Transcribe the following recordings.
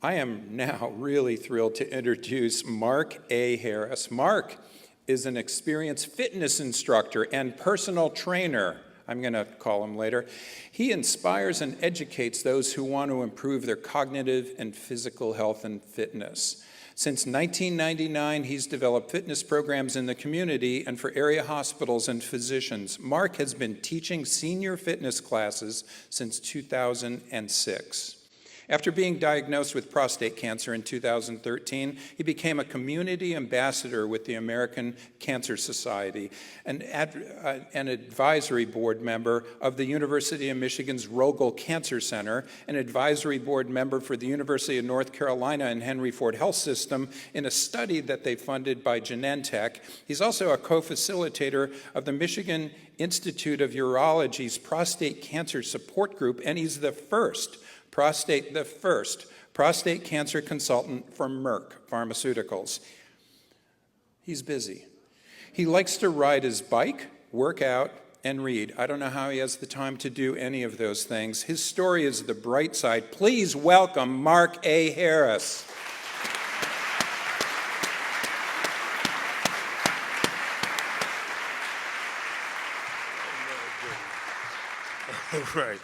I am now really thrilled to introduce Mark A. Harris. Mark is an experienced fitness instructor and personal trainer. I'm going to call him later. He inspires and educates those who want to improve their cognitive and physical health and fitness. Since 1999, he's developed fitness programs in the community and for area hospitals and physicians. Mark has been teaching senior fitness classes since 2006. After being diagnosed with prostate cancer in 2013, he became a community ambassador with the American Cancer Society, an advisory board member of the University of Michigan's Rogel Cancer Center, an advisory board member for the University of North Carolina and Henry Ford Health System in a study that they funded by Genentech. He's also a co-facilitator of the Michigan Institute of Urology's Prostate Cancer Support Group, and he's the first prostate cancer consultant for Merck Pharmaceuticals. He's busy. He likes to ride his bike, work out, and read. I don't know how he has the time to do any of those things. His story is the bright side. Please welcome Mark A. Harris. Right.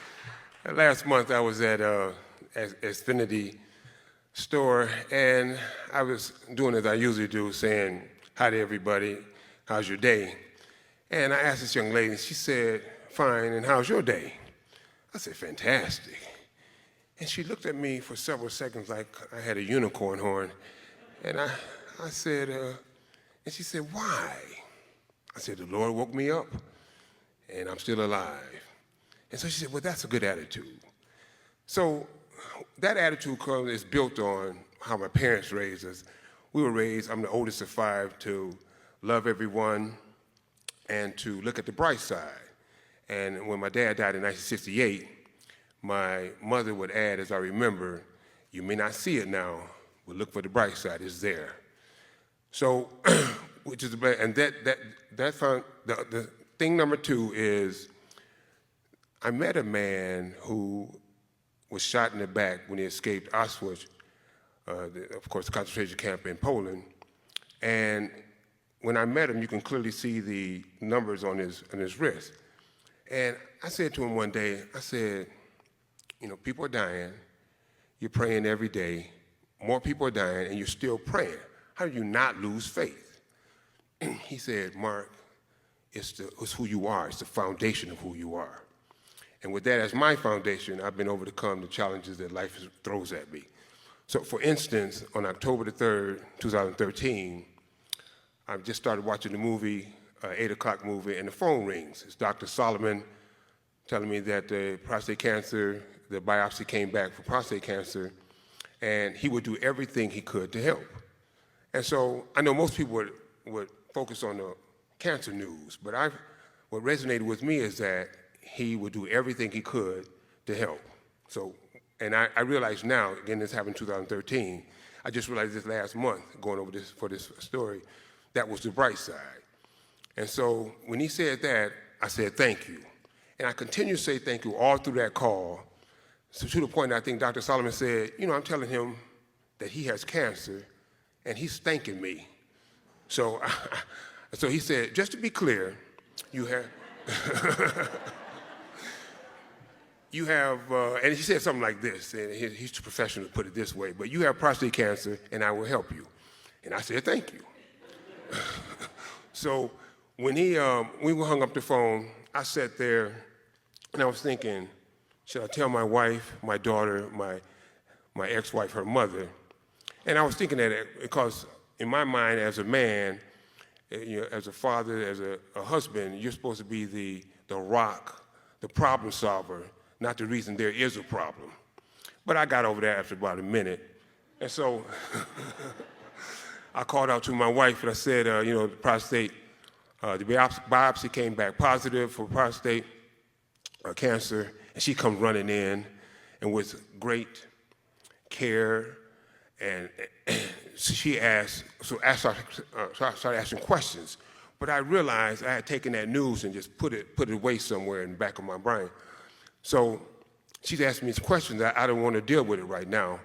Last month I was at Xfinity store, and I was doing as I usually do, saying hi to everybody, how's your day? And I asked this young lady, and she said, fine, and how's your day? I said, fantastic. And she looked at me for several seconds like I had a unicorn horn. And I said, and she said, why? I said, the Lord woke me up, and I'm still alive. And so she said, well, that's a good attitude. So that attitude is built on how my parents raised us. We were raised, I'm the oldest of 5, to love everyone and to look at the bright side. And when my dad died in 1968, my mother would add, as I remember, you may not see it now, but look for the bright side, it's there. So, which is, and the thing number 2 is, I met a man who was shot in the back when he escaped Auschwitz, of course, the concentration camp in Poland. And when I met him, you can clearly see the numbers on his wrist. And I said to him one day, I said, you know, people are dying, you're praying every day, more people are dying, and you're still praying. How do you not lose faith? He said, Mark, it's who you are, it's the foundation of who you are. And with that as my foundation, I've been able to overcome the challenges that life throws at me. So for instance, on October the 3rd, 2013, I just started watching the movie, 8 o'clock movie, and the phone rings. It's Dr. Solomon telling me that the prostate cancer, the biopsy came back for prostate cancer, and he would do everything he could to help. And so I know most people would focus on the cancer news, but what resonated with me is that he would do everything he could to help. So, and I realize now, again, this happened in 2013, I just realized this last month, going over this for this story, that was the bright side. And so when he said that, I said, thank you. And I continue to say thank you all through that call, so to the point that I think Dr. Solomon said, you know, I'm telling him that he has cancer, and he's thanking me. So, so he said, just to be clear, you have... You have, and he said something like this, and he's too professional to put it this way, but you have prostate cancer, and I will help you. And I said, thank you. So when we hung up the phone, I sat there, and I was thinking, should I tell my wife, my daughter, my ex-wife, her mother? And I was thinking that because in my mind, as a man, you know, as a father, as a husband, you're supposed to be the rock, the problem solver, not the reason there is a problem. But I got over that after about a minute. And so I called out to my wife and I said, you know, the prostate, the biopsy came back positive for prostate cancer. And she comes running in, and with great care, and she asked, so I started asking questions. But I realized I had taken that news and just put it away somewhere in the back of my brain. So she's asking me these questions. I don't want to deal with it right now.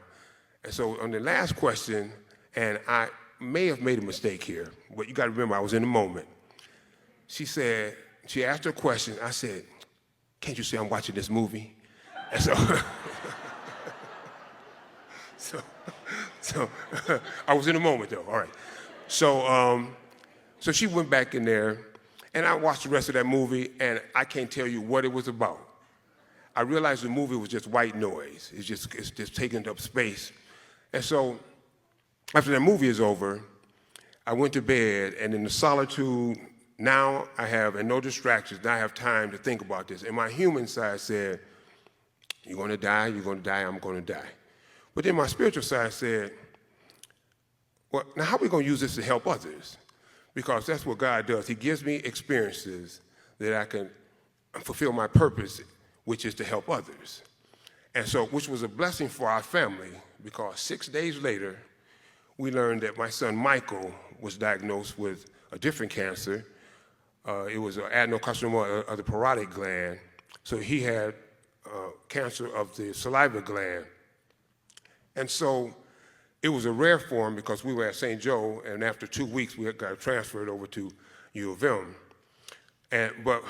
And so on the last question, and I may have made a mistake here, but you got to remember I was in the moment. She asked her question. I said, "Can't you see I'm watching this movie?" And so I was in the moment though. All right. So she went back in there, and I watched the rest of that movie, and I can't tell you what it was about. I realized the movie was just white noise. It's just taking up space. And so after that movie is over, I went to bed, and in the solitude, now I have, and no distractions, now I have time to think about this. And my human side said, "You're going to die, I'm going to die." But then my spiritual side said, "Well, now how are we going to use this to help others?" Because that's what God does. He gives me experiences that I can fulfill my purpose, which is to help others. And so, which was a blessing for our family, because 6 days later, we learned that my son Michael was diagnosed with a different cancer. It was an adenocarcinoma of the parotid gland. So he had cancer of the saliva gland. And so it was a rare form because we were at St. Joe, and after 2 weeks, we got transferred over to U of M. But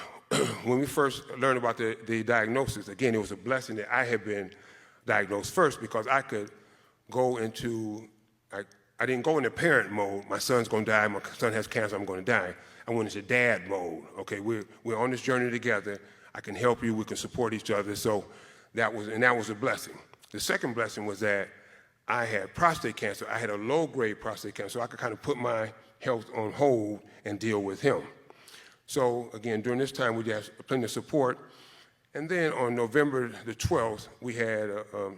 when we first learned about the diagnosis, again, it was a blessing that I had been diagnosed first, because I could go into, I didn't go into parent mode. My son's going to die. My son has cancer. I'm going to die. I went into dad mode. Okay, we're on this journey together. I can help you. We can support each other. So that was a blessing. The second blessing was that I had prostate cancer. I had a low-grade prostate cancer, so I could kind of put my health on hold and deal with him. So again, during this time, we had plenty of support. And then on November the 12th, we had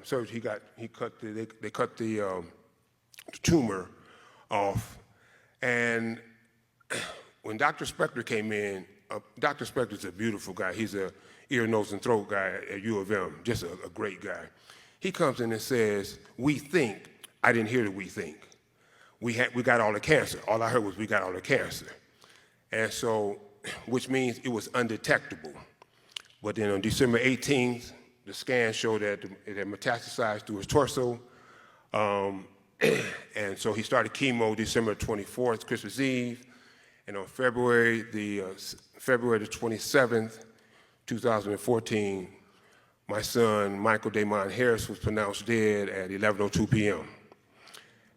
surgery. They cut the tumor off. And when Dr. Spector came in, Dr. Spector's a beautiful guy. He's a ear, nose, and throat guy at U of M, just a great guy. He comes in and says, "We think." I didn't hear the "we think." We got all the cancer. All I heard was, "We got all the cancer." And so, which means it was undetectable. But then on December 18th, the scan showed that it had metastasized through his torso. And so he started chemo December 24th, Christmas Eve. And on February the 27th, 2014, my son, Michael Damon Harris, was pronounced dead at 11:02 p.m.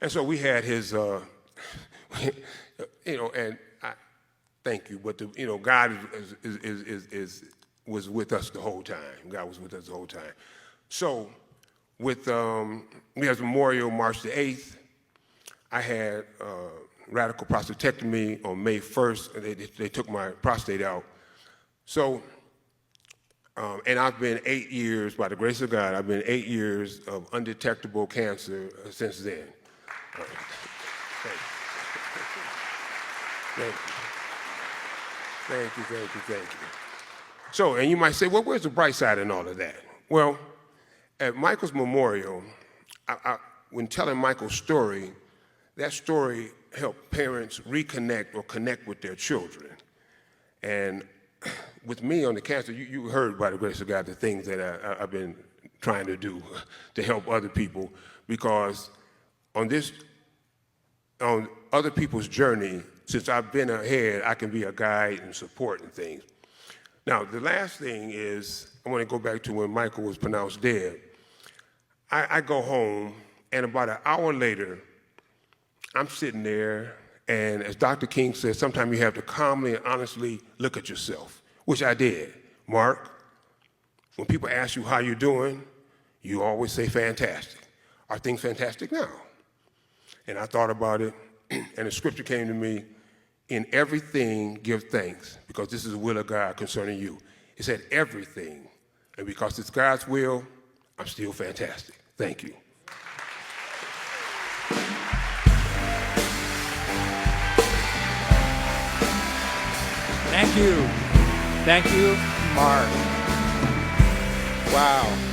And so we had his, and I thank you, but God was with us the whole time. God was with us the whole time. So we had Memorial March the 8th. I had radical prostatectomy on May 1st. They took my prostate out. So, and I've been 8 years, by the grace of God, I've been 8 years of undetectable cancer since then. Thank you. So, and you might say, well, where's the bright side in all of that? Well, at Michael's memorial, when telling Michael's story, that story helped parents reconnect or connect with their children. And with me on the cancer, you heard, by the grace of God, the things that I've been trying to do to help other people, because on other people's journey, since I've been ahead, I can be a guide and support and things. Now, the last thing is, I want to go back to when Michael was pronounced dead. I go home, and about an hour later, I'm sitting there, and as Dr. King says, sometimes you have to calmly and honestly look at yourself, which I did. Mark, when people ask you how you're doing, you always say fantastic. Are things fantastic now? And I thought about it, and the scripture came to me, in everything give thanks, because this is the will of God concerning you. It said everything, and because it's God's will, I'm still fantastic. Thank you. Thank you. Thank you, Mark. Wow.